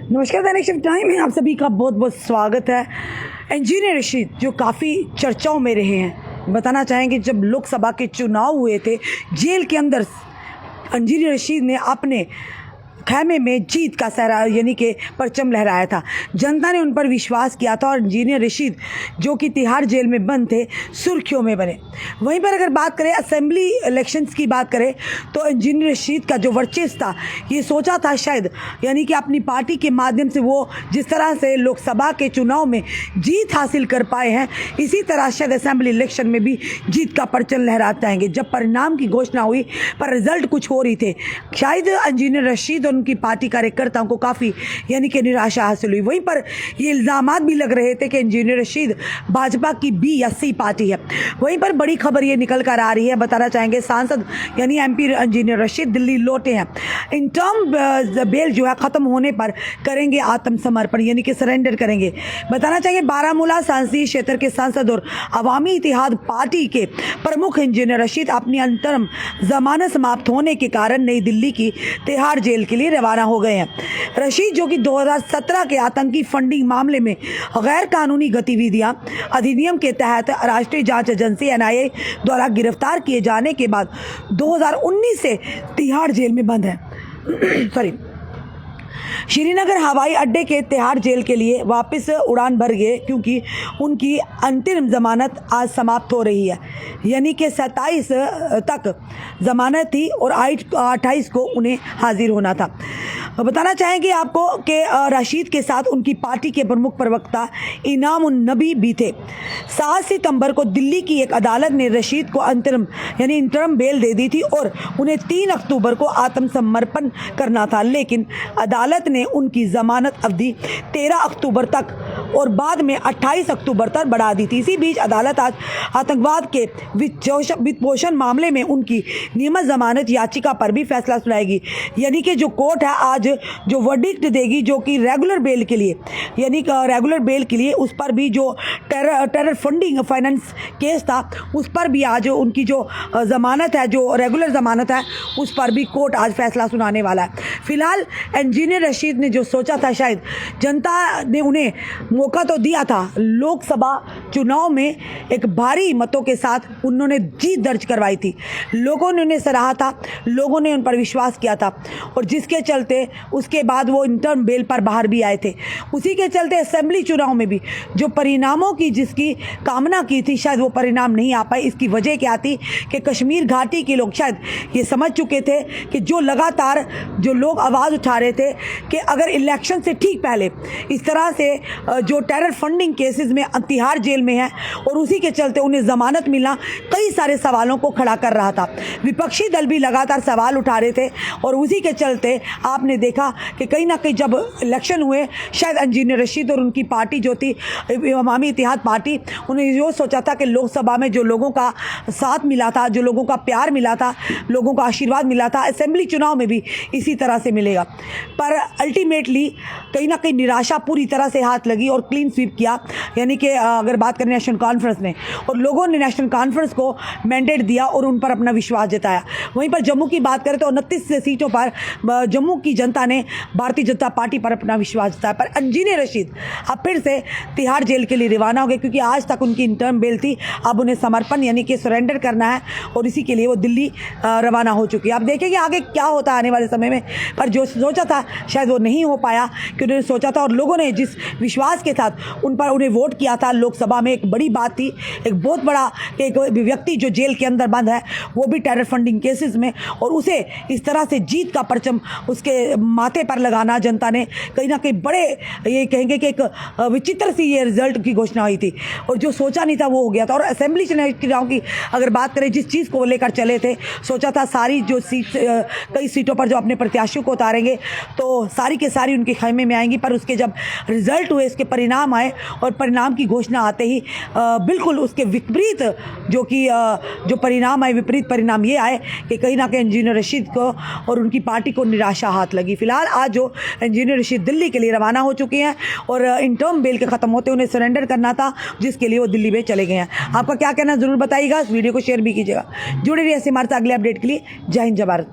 नमस्कार, दैनिक shift time में आप सभी का बहुत बहुत स्वागत है। इंजीनियर रशीद जो काफ़ी चर्चाओं में रहे हैं, बताना चाहेंगे जब लोकसभा के चुनाव हुए थे, जेल के अंदर इंजीनियर रशीद ने अपने खैमे में जीत का सहरा यानी कि परचम लहराया था। जनता ने उन पर विश्वास किया था और इंजीनियर रशीद जो कि तिहाड़ जेल में बंद थे, सुर्खियों में बने। वहीं पर अगर बात करें असेंबली इलेक्शंस की बात करें तो इंजीनियर रशीद का जो वर्चस्व था, ये सोचा था शायद यानी कि अपनी पार्टी के माध्यम से वो जिस तरह से लोकसभा के चुनाव में जीत हासिल कर पाए हैं, इसी तरह शायद असेंबली इलेक्शन में भी जीत का परचम लहराते आएंगे। जब परिणाम की घोषणा हुई पर रिजल्ट कुछ हो रही थे, शायद इंजीनियर रशीद और उनकी पार्टी कार्यकर्ताओं को काफ़ी यानी कि निराशा हासिल हुई। वहीं पर ये इल्ज़ामात भी लग रहे थे कि इंजीनियर रशीद भाजपा की बी या सी पार्टी है। वहीं पर बड़ी खबर ये निकल कर आ रही है, बताना चाहेंगे सांसद यानी एमपी इंजीनियर रशीद दिल्ली लौटे हैं। इंटर्म बेल जो है ख़त्म होने पर करेंगे आत्मसमर्पण यानी कि सरेंडर करेंगे। बताना चाहिए बारामूला संसदीय क्षेत्र के सांसद और अवामी इत्तेहाद पार्टी के प्रमुख इंजीनियर रशीद अपनी अंतरम जमानत समाप्त होने के कारण नई दिल्ली की तिहाड़ जेल के लिए रवाना हो गए हैं। रशीद जो कि 2017 के आतंकी फंडिंग मामले में गैर कानूनी गतिविधियां अधिनियम के तहत राष्ट्रीय जांच एजेंसी एनआईए द्वारा गिरफ्तार किए जाने के बाद 2019 से तिहाड़ जेल में बंद है। श्रीनगर हवाई अड्डे के तिहाड़ जेल के लिए वापस उड़ान भर गए क्योंकि उनकी अंतरिम जमानत आज समाप्त हो रही है, यानी कि 27 तक जमानत थी और 28 को उन्हें हाजिर होना था। बताना चाहेंगे आपको कि रशीद के साथ उनकी पार्टी के प्रमुख प्रवक्ता इनाम उन नबी भी थे। 7 सितंबर को दिल्ली की एक अदालत ने रशीद को अंतरिम यानी इंटरम बेल दे दी थी और उन्हें 3 अक्टूबर को आत्मसमर्पण करना था, लेकिन अदालत ने उनकी जमानत अवधि 13 अक्टूबर तक और बाद में 28 अक्टूबर तक बढ़ा दी थी। इसी बीच अदालत आज आतंकवाद के वित्तपोषण मामले में उनकी नियमित जमानत याचिका पर भी फैसला सुनाएगी, यानी कि जो कोर्ट है आज जो वर्डिक्ट देगी जो कि रेगुलर बेल के लिए यानी रेगुलर बेल के लिए उस पर भी जो टेरर फंडिंग फाइनेंस केस था उस पर भी आज उनकी जो जमानत है, जो रेगुलर जमानत है, उस पर भी कोर्ट आज फैसला सुनाने वाला है। फिलहाल इंजीनियर रशीद ने जो सोचा था, शायद जनता ने उन्हें मौका तो दिया था, लोकसभा चुनाव में एक भारी मतों के साथ उन्होंने जीत दर्ज करवाई थी। लोगों ने उन्हें सराहा था, लोगों ने उन पर विश्वास किया था और जिसके चलते उसके बाद वो इंटर्म बेल पर बाहर भी आए थे। उसी के चलते असेंबली चुनाव में भी जो परिणामों की जिसकी कामना की थी, शायद वो परिणाम नहीं आ पाए। इसकी वजह क्या थी कि कश्मीर घाटी के लोग शायद ये समझ चुके थे कि जो लगातार जो लोग आवाज़ उठा रहे थे कि अगर इलेक्शन से ठीक पहले इस तरह से जो टेरर फंडिंग केसेस में तिहाड़ जेल में है और उसी के चलते उन्हें ज़मानत मिलना कई सारे सवालों को खड़ा कर रहा था। विपक्षी दल भी लगातार सवाल उठा रहे थे और उसी के चलते आपने देखा कि कहीं ना कहीं जब इलेक्शन हुए, शायद इंजीनियर रशीद और उनकी पार्टी जो थी अवामी इत्तेहाद पार्टी, उन्हें जो सोचा था कि लोकसभा में जो लोगों का साथ मिला था, जो लोगों का प्यार मिला था, लोगों का आशीर्वाद मिला था, असेंबली चुनाव में भी इसी तरह से मिलेगा। पर अल्टीमेटली कहीं ना कहीं निराशा पूरी तरह से हाथ लगी और क्लीन स्वीप किया, यानी कि अगर बात करें नेशनल कॉन्फ्रेंस ने, और लोगों ने नेशनल कॉन्फ्रेंस को मैंडेट दिया और उन पर अपना विश्वास जताया। वहीं पर जम्मू की बात करें तो 29 सीटों पर जम्मू की जनता ने भारतीय जनता पार्टी पर अपना विश्वास जताया। पर इंजीनियर रशीद अब फिर से तिहाड़ जेल के लिए रवाना हो गए क्योंकि आज तक उनकी इंटर्म बेल थी, अब उन्हें समर्पण यानी कि सरेंडर करना है और इसी के लिए वो दिल्ली रवाना हो चुकी है। आप देखेंगे आगे क्या होता है आने वाले समय में, पर जो सोचा था शायद वो नहीं हो पाया कि उन्होंने सोचा था और लोगों ने जिस विश्वास के साथ उन पर उन्हें वोट किया था लोकसभा में, एक बड़ी बात थी। एक बहुत बड़ा एक व्यक्ति जो जेल के अंदर बंद है, वो भी टेरर फंडिंग केसेस में, और उसे इस तरह से जीत का परचम उसके माथे पर लगाना जनता ने कहीं ना कहीं बड़े ये कहेंगे कि एक विचित्र सी ये रिजल्ट की घोषणा हुई थी और जो सोचा नहीं था वो हो गया था। और असेंबली चुनाव की अगर बात करें, जिस चीज़ को लेकर चले थे, सोचा था सारी जो सीट कई सीटों पर जो अपने प्रत्याशियों को उतारेंगे तो सारी के सारी उनके खैमे में आएंगी, पर उसके जब रिजल्ट हुए, इसके परिणाम आए और परिणाम की घोषणा आते ही बिल्कुल उसके विपरीत जो परिणाम आए, विपरीत परिणाम ये आए कि कहीं ना कहीं इंजीनियर रशीद को और उनकी पार्टी को निराशा हाथ लगी। फिलहाल आज जो इंजीनियर रशीद दिल्ली के लिए रवाना हो चुके हैं और इंटर्म बेल के ख़त्म होते उन्हें सरेंडर करना था, जिसके लिए वो दिल्ली में चले गए हैं। आपका क्या कहना ज़रूर बताइएगा, इस वीडियो को शेयर भी कीजिएगा। जुड़े रहिए ऐसे हमारे साथ अगले अपडेट के लिए। जय हिंद, जय भारत।